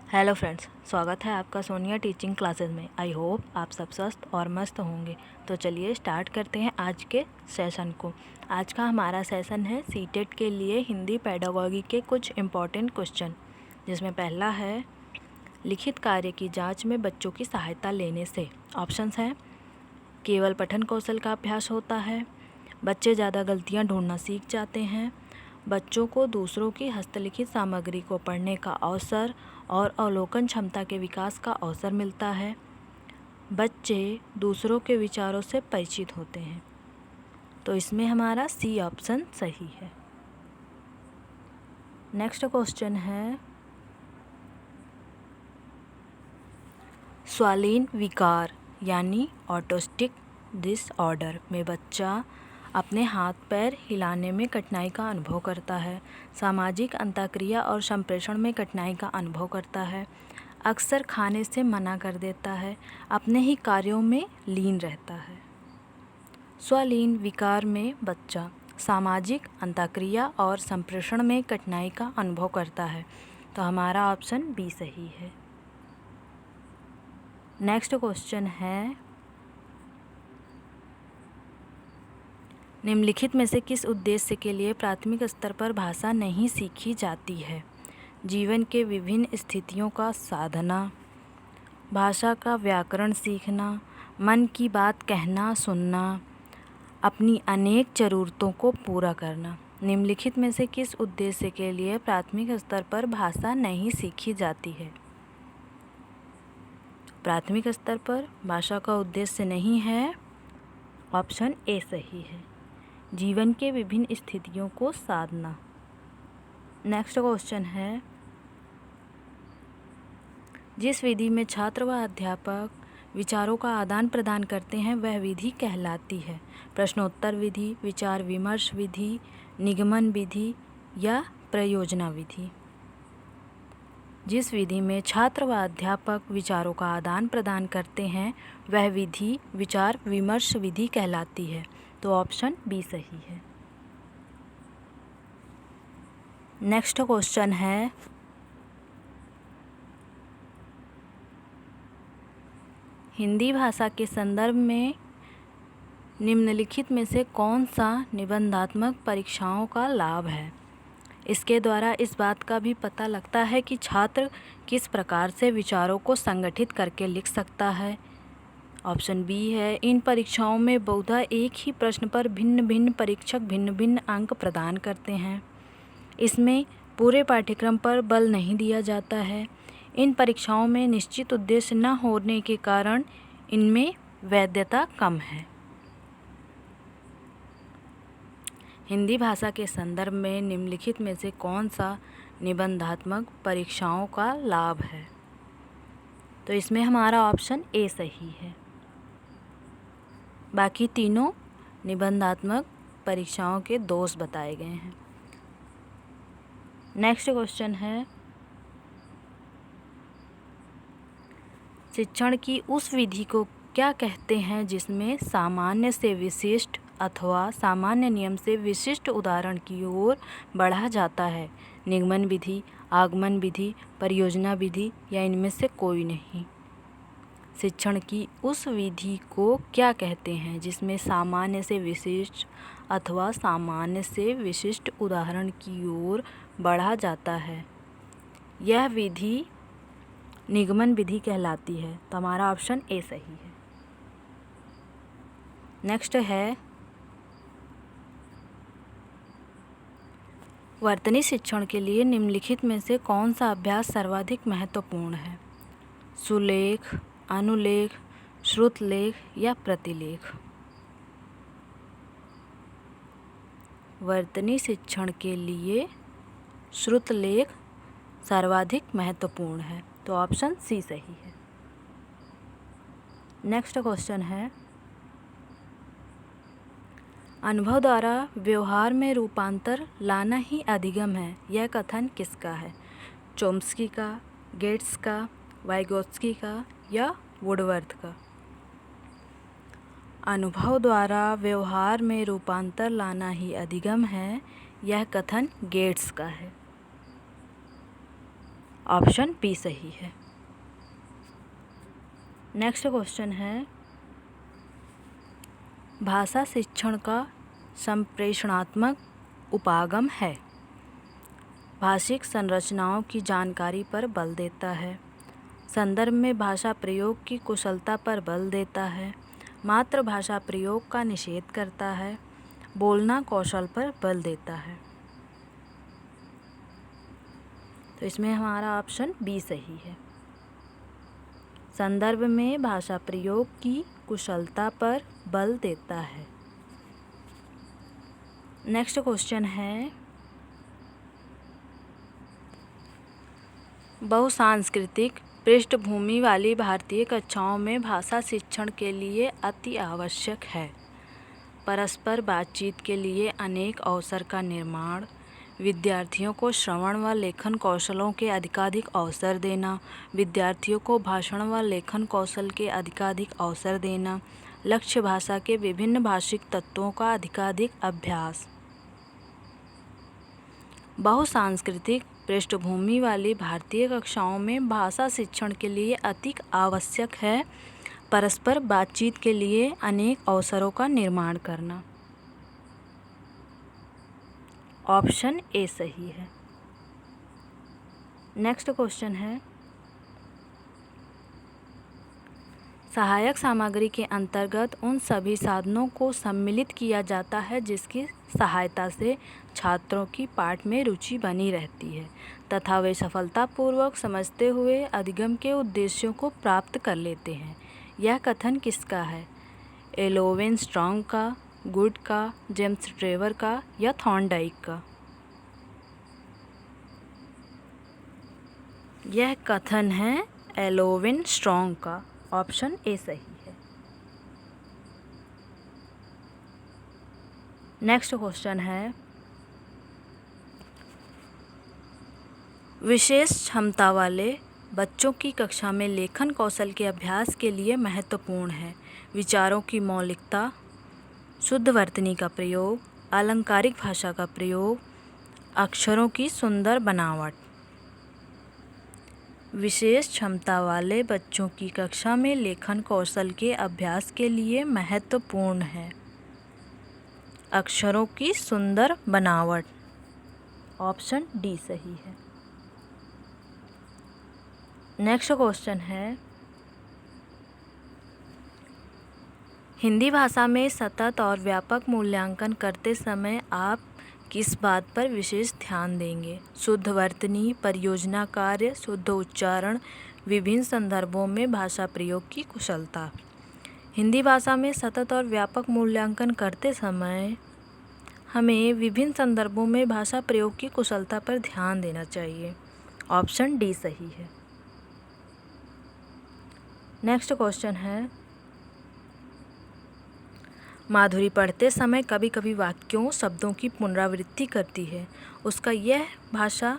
Hello friends, स्वागत है आपका सोनिया टीचिंग क्लासेस में। आई होप आप सब स्वस्थ और मस्त होंगे। तो चलिए स्टार्ट करते हैं आज के सेशन को। आज का हमारा सेशन है सीटेट के लिए हिंदी पेडागोगी के कुछ इम्पॉर्टेंट क्वेश्चन, जिसमें पहला है लिखित कार्य की जांच में बच्चों की सहायता लेने से। ऑप्शंस हैं केवल पठन कौशल का अभ्यास होता है, बच्चे ज़्यादा गलतियाँ ढूंढना सीख जाते हैं, बच्चों को दूसरों की हस्तलिखित सामग्री को पढ़ने का अवसर और अवलोकन क्षमता के विकास का अवसर मिलता है, बच्चे दूसरों के विचारों से परिचित होते हैं। तो इसमें हमारा सी ऑप्शन सही है। नेक्स्ट क्वेश्चन है स्वालीन विकार यानी ऑटिस्टिक डिसऑर्डर में बच्चा अपने हाथ पैर हिलाने में कठिनाई का अनुभव करता है, सामाजिक अंतःक्रिया और संप्रेषण में कठिनाई का अनुभव करता है, अक्सर खाने से मना कर देता है, अपने ही कार्यों में लीन रहता है। स्वालीन विकार में बच्चा सामाजिक अंतःक्रिया और संप्रेषण में कठिनाई का अनुभव करता है। तो हमारा ऑप्शन बी सही है। नेक्स्ट क्वेश्चन है निम्नलिखित में से किस उद्देश्य के लिए प्राथमिक स्तर पर भाषा नहीं सीखी जाती है? जीवन के विभिन्न स्थितियों का साधना, भाषा का व्याकरण सीखना, मन की बात कहना सुनना, अपनी अनेक ज़रूरतों को पूरा करना। निम्नलिखित में से किस उद्देश्य के लिए प्राथमिक स्तर पर भाषा नहीं सीखी जाती है? प्राथमिक स्तर पर भाषा का उद्देश्य नहीं है, ऑप्शन ए सही है। जीवन के विभिन्न स्थितियों को साधना। नेक्स्ट क्वेश्चन है जिस विधि में छात्र व अध्यापक विचारों का आदान प्रदान करते हैं वह विधि कहलाती है? प्रश्नोत्तर विधि, विचार विमर्श विधि, निगमन विधि या प्रयोजना विधि? जिस विधि में छात्र व अध्यापक विचारों का आदान प्रदान करते हैं वह विधि विचार विमर्श विधि कहलाती है। तो ऑप्शन बी सही है। नेक्स्ट क्वेश्चन है हिंदी भाषा के संदर्भ में निम्नलिखित में से कौन सा निबंधात्मक परीक्षाओं का लाभ है? इसके द्वारा इस बात का भी पता लगता है कि छात्र किस प्रकार से विचारों को संगठित करके लिख सकता है। ऑप्शन बी है इन परीक्षाओं में बहुधा एक ही प्रश्न पर भिन्न भिन्न परीक्षक भिन्न भिन्न अंक प्रदान करते हैं। इसमें पूरे पाठ्यक्रम पर बल नहीं दिया जाता है। इन परीक्षाओं में निश्चित उद्देश्य न होने के कारण इनमें वैधता कम है। हिंदी भाषा के संदर्भ में निम्नलिखित में से कौन सा निबंधात्मक परीक्षाओं का लाभ है? तो इसमें हमारा ऑप्शन ए सही है। बाकी तीनों निबंधात्मक परीक्षाओं के दोष बताए गए हैं। नेक्स्ट क्वेश्चन है शिक्षण की उस विधि को क्या कहते हैं जिसमें सामान्य से विशिष्ट अथवा सामान्य नियम से विशिष्ट उदाहरण की ओर बढ़ा जाता है? निगमन विधि, आगमन विधि, परियोजना विधि या इनमें से कोई नहीं? शिक्षण की उस विधि को क्या कहते हैं जिसमें सामान्य से विशिष्ट अथवा सामान्य से विशिष्ट उदाहरण की ओर बढ़ा जाता है? यह विधि निगमन विधि कहलाती है। तो हमारा ऑप्शन ए सही है। नेक्स्ट है वर्तनी शिक्षण के लिए निम्नलिखित में से कौन सा अभ्यास सर्वाधिक महत्वपूर्ण है? सुलेख, अनुलेख, श्रुतलेख या प्रतिलेख? वर्तनी शिक्षण के लिए श्रुतलेख सर्वाधिक महत्वपूर्ण है। तो ऑप्शन सी सही है। नेक्स्ट क्वेश्चन है अनुभव द्वारा व्यवहार में रूपांतर लाना ही अधिगम है, यह कथन किसका है? चोम्स्की का, गेट्स का, वाइगोत्स्की का या वुडवर्थ का? अनुभव द्वारा व्यवहार में रूपांतर लाना ही अधिगम है, यह कथन गेट्स का है। ऑप्शन बी सही है। नेक्स्ट क्वेश्चन है, भाषा शिक्षण का संप्रेषणात्मक उपागम है। भाषिक संरचनाओं की जानकारी पर बल देता है, संदर्भ में भाषा प्रयोग की कुशलता पर बल देता है, मातृभाषा प्रयोग का निषेध करता है, बोलना कौशल पर बल देता है। तो इसमें हमारा ऑप्शन बी सही है। संदर्भ में भाषा प्रयोग की कुशलता पर बल देता है। नेक्स्ट क्वेश्चन है, बहुसांस्कृतिक पृष्ठभूमि वाली भारतीय कक्षाओं में भाषा शिक्षण के लिए अति आवश्यक है। परस्पर बातचीत के लिए अनेक अवसर का निर्माण, विद्यार्थियों को श्रवण व लेखन कौशलों के अधिकाधिक अवसर देना, विद्यार्थियों को भाषण व लेखन कौशल के अधिकाधिक अवसर देना, लक्ष्य भाषा के विभिन्न भाषिक तत्वों का अधिकाधिक अभ्यास। बहुसांस्कृतिक पृष्ठभूमि वाली भारतीय कक्षाओं में भाषा शिक्षण के लिए अति आवश्यक है परस्पर बातचीत के लिए अनेक अवसरों का निर्माण करना। ऑप्शन ए सही है। नेक्स्ट क्वेश्चन है, सहायक सामग्री के अंतर्गत उन सभी साधनों को सम्मिलित किया जाता है जिसकी सहायता से छात्रों की पाठ में रुचि बनी रहती है तथा वे सफलतापूर्वक समझते हुए अधिगम के उद्देश्यों को प्राप्त कर लेते हैं। यह कथन किसका है? एलोवेन स्ट्रॉन्ग का, गुड का, जेम्स ट्रेवर का या थॉर्नडाइक का? यह कथन है एलोवेन स्ट्रॉन्ग का। ऑप्शन ए सही है। नेक्स्ट क्वेश्चन है, विशेष क्षमता वाले बच्चों की कक्षा में लेखन कौशल के अभ्यास के लिए महत्वपूर्ण है विचारों की मौलिकता, शुद्ध वर्तनी का प्रयोग, अलंकारिक भाषा का प्रयोग, अक्षरों की सुंदर बनावट। विशेष क्षमता वाले बच्चों की कक्षा में लेखन कौशल के अभ्यास के लिए महत्वपूर्ण है अक्षरों की सुंदर बनावट। ऑप्शन डी सही है। नेक्स्ट क्वेश्चन है, हिंदी भाषा में सतत और व्यापक मूल्यांकन करते समय आप किस बात पर विशेष ध्यान देंगे? शुद्ध वर्तनी, परियोजना कार्य, शुद्ध उच्चारण, विभिन्न संदर्भों में भाषा प्रयोग की कुशलता। हिंदी भाषा में सतत और व्यापक मूल्यांकन करते समय हमें विभिन्न संदर्भों में भाषा प्रयोग की कुशलता पर ध्यान देना चाहिए। ऑप्शन डी सही है। नेक्स्ट क्वेश्चन है, माधुरी पढ़ते समय कभी कभी वाक्यों, शब्दों की पुनरावृत्ति करती है। उसका यह भाषा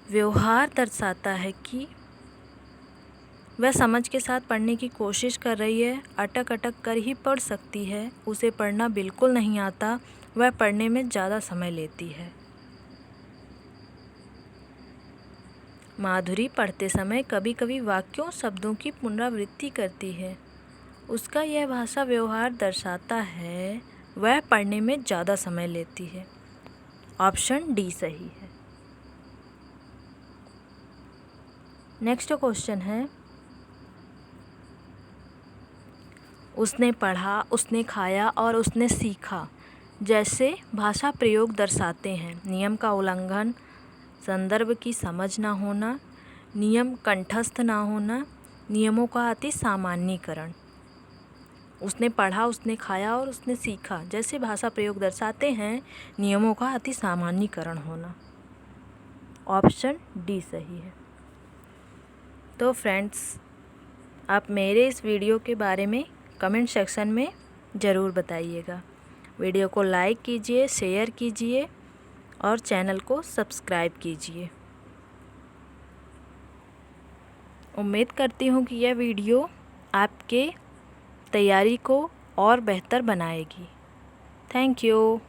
व्यवहार दर्शाता है कि वह समझ के साथ पढ़ने की कोशिश कर रही है, अटक अटक कर ही पढ़ सकती है, उसे पढ़ना बिल्कुल नहीं आता, वह पढ़ने में ज़्यादा समय लेती है। माधुरी पढ़ते समय कभी कभी वाक्यों, शब्दों की पुनरावृत्ति करती है। उसका यह भाषा व्यवहार दर्शाता है वह पढ़ने में ज़्यादा समय लेती है। ऑप्शन डी सही है। नेक्स्ट क्वेश्चन है, उसने पढ़ा, उसने खाया और उसने सीखा जैसे भाषा प्रयोग दर्शाते हैं नियम का उल्लंघन, संदर्भ की समझ ना होना, नियम कंठस्थ ना होना, नियमों का अति सामान्यीकरण। उसने पढ़ा, उसने खाया और उसने सीखा जैसे भाषा प्रयोग दर्शाते हैं नियमों का अति सामान्यीकरण होना। ऑप्शन डी सही है। तो फ्रेंड्स, आप मेरे इस वीडियो के बारे में कमेंट सेक्शन में ज़रूर बताइएगा। वीडियो को लाइक कीजिए, शेयर कीजिए और चैनल को सब्सक्राइब कीजिए। उम्मीद करती हूँ कि यह वीडियो आपके तैयारी को और बेहतर बनाएगी। Thank you.